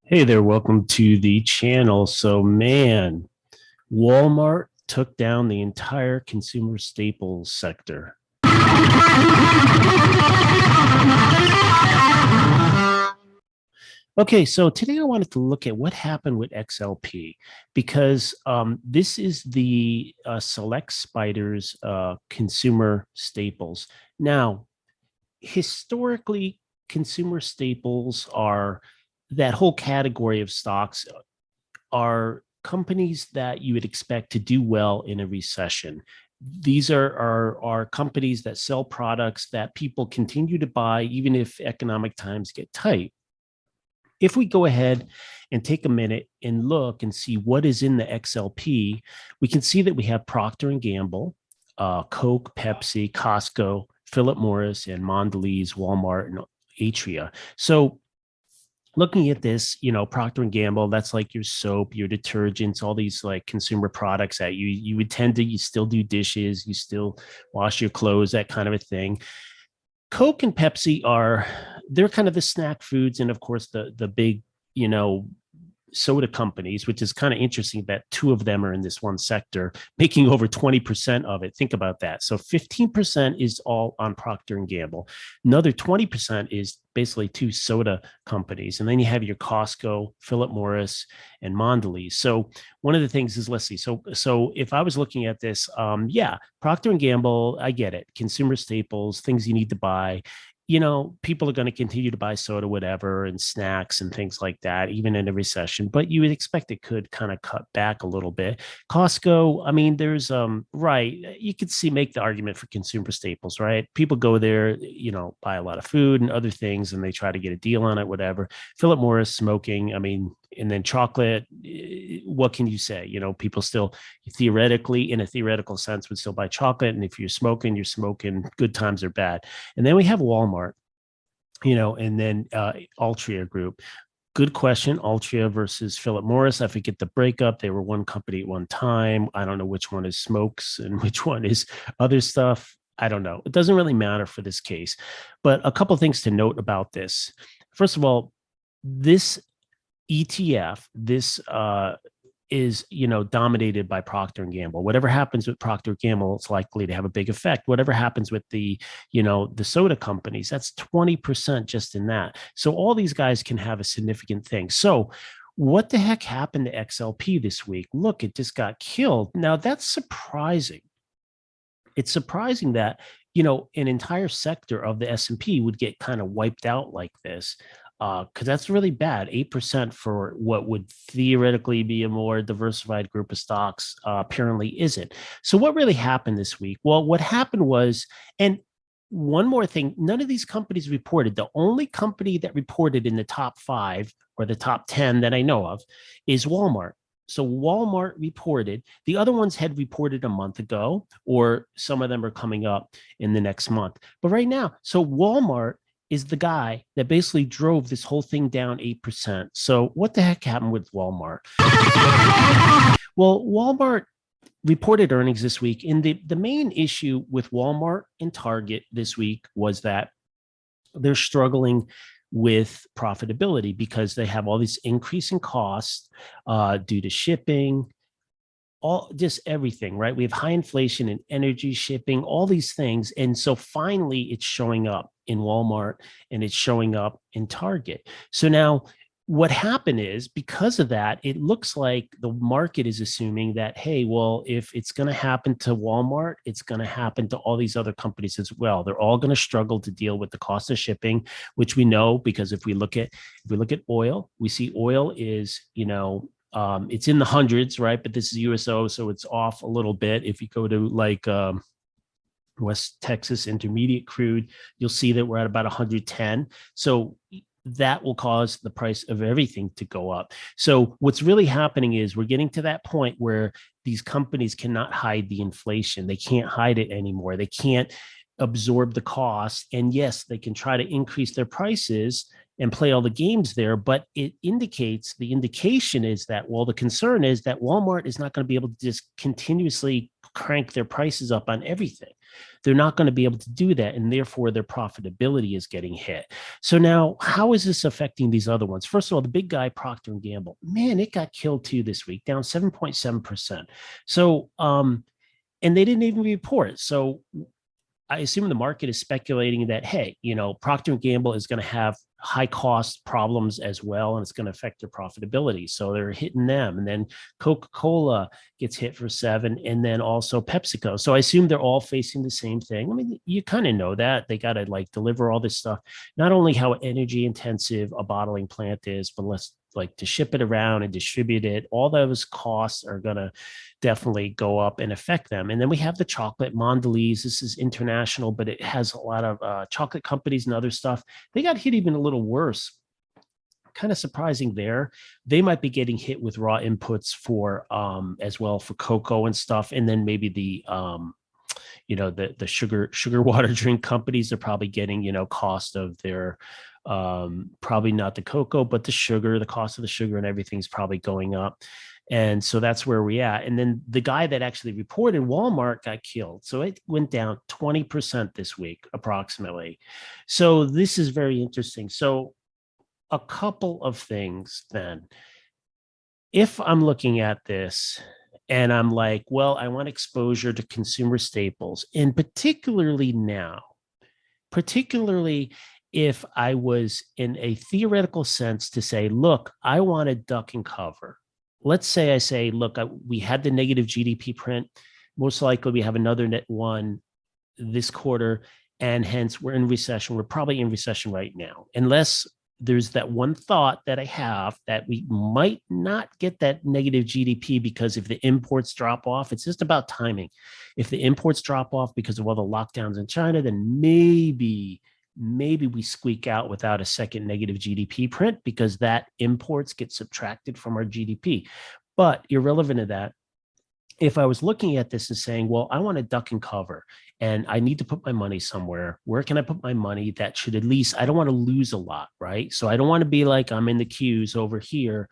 Hey there, welcome to the channel. So, man, Walmart took down the entire consumer staples sector. Okay, so today I wanted to look at what happened with XLP because this is the Select Spiders consumer staples. Now, historically, consumer staples are that whole category of stocks are companies that you would expect to do well in a recession. These are companies that sell products that people continue to buy even if economic times get tight. If we go ahead and take a minute and look and see what is in the XLP, we can see that we have Procter and Gamble, Coke, Pepsi, Costco, Philip Morris, and Mondelez, Walmart, and Atria. So looking at this, Procter and Gamble, that's like your soap, your detergents, all these like consumer products that you would tend to, you still do dishes, you still wash your clothes, that kind of a thing. Coke and Pepsi they're kind of the snack foods, and of course the big, soda companies, which is kind of interesting that two of them are in this one sector, making over 20% of it. Think about that. So 15% is all on Procter and Gamble. Another 20% is basically two soda companies. And then you have your Costco, Philip Morris, and Mondelez. So one of the things is, let's see. So if I was looking at this, yeah, Procter and Gamble, I get it. Consumer staples, things you need to buy. People are going to continue to buy soda, whatever, and snacks and things like that, even in a recession. But you would expect it could kind of cut back a little bit. Costco, I mean, there's right. You could make the argument for consumer staples, right? People go there, buy a lot of food and other things, and they try to get a deal on it, whatever. Philip Morris, smoking, I mean, and then chocolate. What can you say? People still theoretically, in a theoretical sense, would still buy chocolate. And if you're smoking, good times or bad. And then we have Walmart, and then Altria Group. Good question. Altria versus Philip Morris. I forget the breakup. They were one company at one time. I don't know which one is smokes and which one is other stuff. I don't know. It doesn't really matter for this case. But a couple of things to note about this. First of all, this ETF, this is dominated by Procter and Gamble. Whatever happens with Procter and Gamble, it's likely to have a big effect. Whatever happens with the soda companies, that's 20% just in that. So all these guys can have a significant thing. So what the heck happened to XLP this week? Look, it just got killed. Now that's surprising. It's surprising that an entire sector of the S&P would get kind of wiped out like this, because that's really bad. 8% for what would theoretically be a more diversified group of stocks apparently isn't. So what really happened this week? Well, what happened was, and one more thing, none of these companies reported. The only company that reported in the top 5 or the top 10 that I know of is Walmart. So Walmart reported. The other ones had reported a month ago, or some of them are coming up in the next month. But right now, so Walmart is the guy that basically drove this whole thing down 8%. So what the heck happened with Walmart? Well, Walmart reported earnings this week. And the main issue with Walmart and Target this week was that they're struggling with profitability because they have all these increasing costs due to shipping, just everything, right? We have high inflation and energy, shipping, all these things. And so finally it's showing up in Walmart and it's showing up in Target. So now what happened is, because of that, it looks like the market is assuming that, hey, well, if it's going to happen to Walmart, it's going to happen to all these other companies as well. They're all going to struggle to deal with the cost of shipping, which we know, because if we look at oil, we see oil is, it's in the hundreds, right? But this is USO, so it's off a little bit. If you go to like West Texas Intermediate crude, you'll see that we're at about 110. So that will cause the price of everything to go up. So what's really happening is we're getting to that point where these companies cannot hide the inflation. They can't hide it anymore. They can't absorb the cost. And yes, they can try to increase their prices and play all the games there, but the indication is that, well, the concern is that Walmart is not going to be able to just continuously crank their prices up on everything. They're not going to be able to do that, and therefore their profitability is getting hit. So now, how is this affecting these other ones? First of all, the big guy, Procter and Gamble, man, it got killed too this week, down 7.7%. So, and they didn't even report. So I assume the market is speculating that, hey, Procter and Gamble is going to have high cost problems as well, and it's going to affect their profitability. So they're hitting them. And then Coca-Cola gets hit for 7, and then also PepsiCo. So I assume they're all facing the same thing. I mean, you kind of know that they got to like deliver all this stuff, not only how energy intensive a bottling plant is, but let's like to ship it around and distribute it. All those costs are going to definitely go up and affect them. And then we have the chocolate Mondelez. This is international, but it has a lot of chocolate companies and other stuff. They got hit even a little worse. Kind of surprising there. They might be getting hit with raw inputs for as well for cocoa and stuff. And then maybe the the sugar water drink companies are probably getting, cost of their probably not the cocoa, but the sugar, the cost of the sugar and everything's probably going up. And so that's where we're at. And then the guy that actually reported, Walmart, got killed. So it went down 20% this week, approximately. So this is very interesting. So a couple of things then. If I'm looking at this and I'm like, well, I want exposure to consumer staples, and particularly now, particularly if I was in a theoretical sense to say, look, I want to duck and cover. Let's say I say, look, we had the negative GDP print. Most likely we have another net one this quarter, and hence we're in recession. We're probably in recession right now, unless there's that one thought that I have that we might not get that negative GDP, because if the imports drop off, it's just about timing. If the imports drop off because of all the lockdowns in China, then maybe we squeak out without a second negative GDP print, because that imports get subtracted from our GDP. But irrelevant of that, if I was looking at this and saying, well, I want to duck and cover and I need to put my money somewhere, where can I put my money that should at least, I don't want to lose a lot, right? So I don't want to be like I'm in the queues over here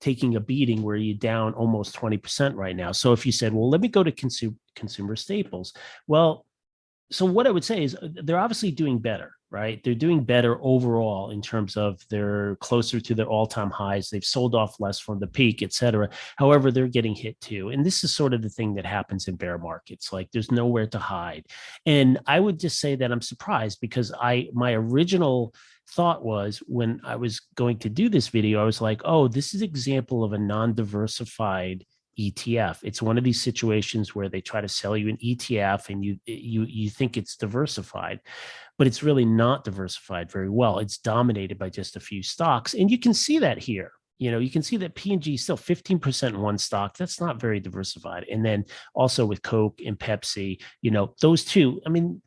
taking a beating where you're down almost 20% right now. So if you said, well, let me go to consumer staples. Well, so what I would say is they're obviously doing better, right? They're doing better overall in terms of they're closer to their all-time highs. They've sold off less from the peak, et cetera. However, they're getting hit too. And this is sort of the thing that happens in bear markets. Like there's nowhere to hide. And I would just say that I'm surprised, because my original thought was, when I was going to do this video, I was like, oh, this is an example of a non-diversified ETF. It's one of these situations where they try to sell you an ETF and you think it's diversified, but it's really not diversified very well. It's dominated by just a few stocks. And you can see that here. You can see that P&G is still 15% in one stock. That's not very diversified. And then also with Coke and Pepsi, those two, I mean,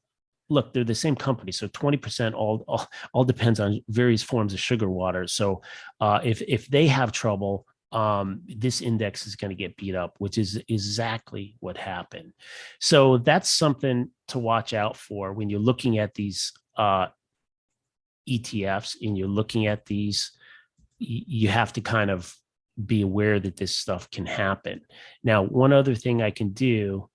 look, they're the same company. So 20% all depends on various forms of sugar water. So if they have trouble, this index is going to get beat up, which is exactly what happened. So that's something to watch out for when you're looking at these ETFs and you're looking at these. You have to kind of be aware that this stuff can happen. Now, one other thing I can do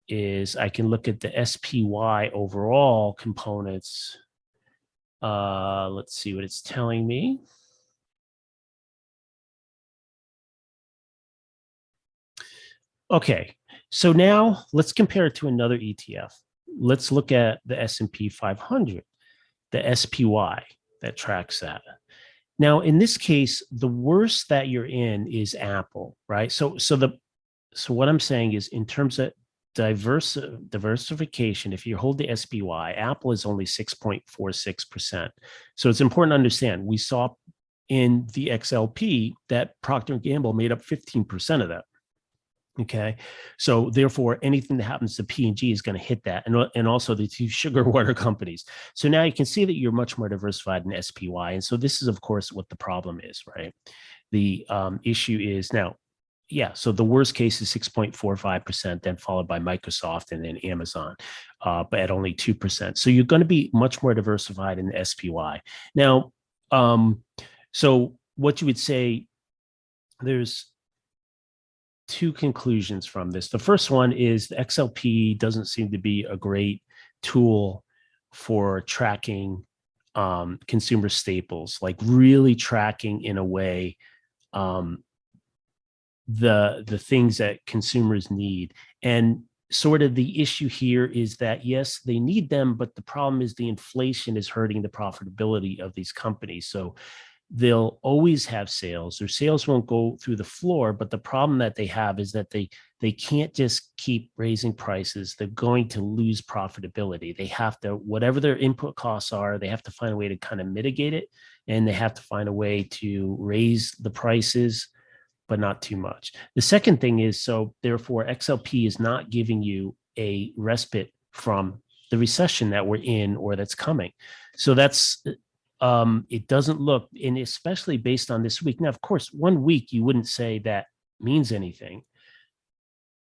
is I can look at the SPY overall components. Let's see what it's telling me. Okay, so now let's compare it to another ETF. Let's look at the S&P 500, the SPY that tracks that. Now, in this case, the worst that you're in is Apple, right? So what I'm saying is, in terms of diversification, if you hold the SPY, Apple is only 6.46%. So it's important to understand, we saw in the XLP that Procter & Gamble made up 15% of that. Okay, so therefore, anything that happens to P&G is going to hit that, and also the two sugar water companies. So now you can see that you're much more diversified in SPY, and so this is, of course, what the problem is, right? The issue is now, yeah. So the worst case is 6.45%, then followed by Microsoft and then Amazon, but at only 2%. So you're going to be much more diversified in the SPY. Now, so what you would say, there's two conclusions from this. The first one is the XLP doesn't seem to be a great tool for tracking consumer staples, like really tracking in a way the things that consumers need. And sort of the issue here is that, yes, they need them, but the problem is the inflation is hurting the profitability of these companies. So they'll always have sales. Their sales won't go through the floor, but the problem that they have is that they can't just keep raising prices. They're going to lose profitability. They have to, whatever their input costs are, they have to find a way to kind of mitigate it, and they have to find a way to raise the prices, but not too much. The second thing is, so therefore, XLP is not giving you a respite from the recession that we're in or that's coming. So that's it doesn't look, and especially based on this week. Now, of course, 1 week you wouldn't say that means anything.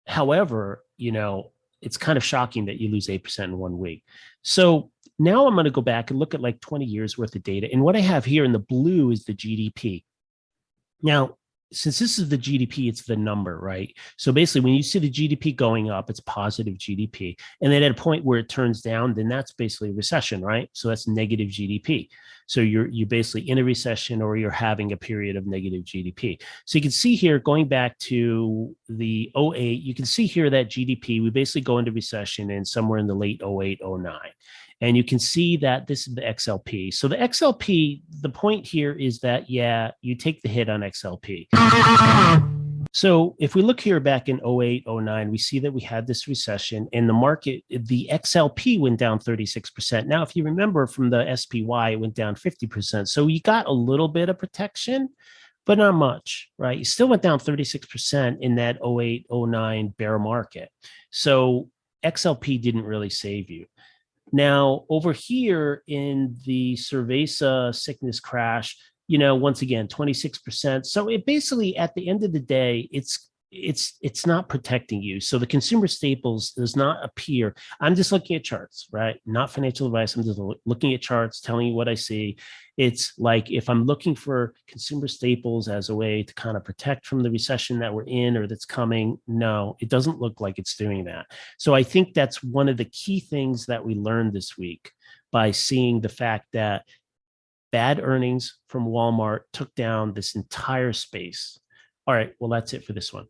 However, it's kind of shocking that you lose 8% in 1 week. So now I'm going to go back and look at like 20 years worth of data. And what I have here in the blue is the GDP. Now, since this is the GDP, it's the number, right? So basically, when you see the GDP going up, it's positive GDP. And then at a point where it turns down, then that's basically a recession, right? So that's negative GDP. So you're basically in a recession, or you're having a period of negative GDP. So you can see here, going back to the 08, you can see here that GDP, we basically go into recession in somewhere in the late 08, 09. And you can see that this is the XLP. So the XLP, the point here is that, yeah, you take the hit on XLP. So if we look here back in 08, 09, we see that we had this recession, and the market, the XLP went down 36%. Now, if you remember from the SPY, it went down 50%. So you got a little bit of protection, but not much, right? You still went down 36% in that 08, 09 bear market. So XLP didn't really save you. Now, over here in the Cerveza sickness crash, once again, 26%. So it basically, at the end of the day, it's not protecting you. So the consumer staples does not appear. I'm just looking at charts, right? Not financial advice. I'm just looking at charts, telling you what I see. It's like, if I'm looking for consumer staples as a way to kind of protect from the recession that we're in or that's coming, no, it doesn't look like it's doing that. So I think that's one of the key things that we learned this week, by seeing the fact that bad earnings from Walmart took down this entire space. All right, well, that's it for this one.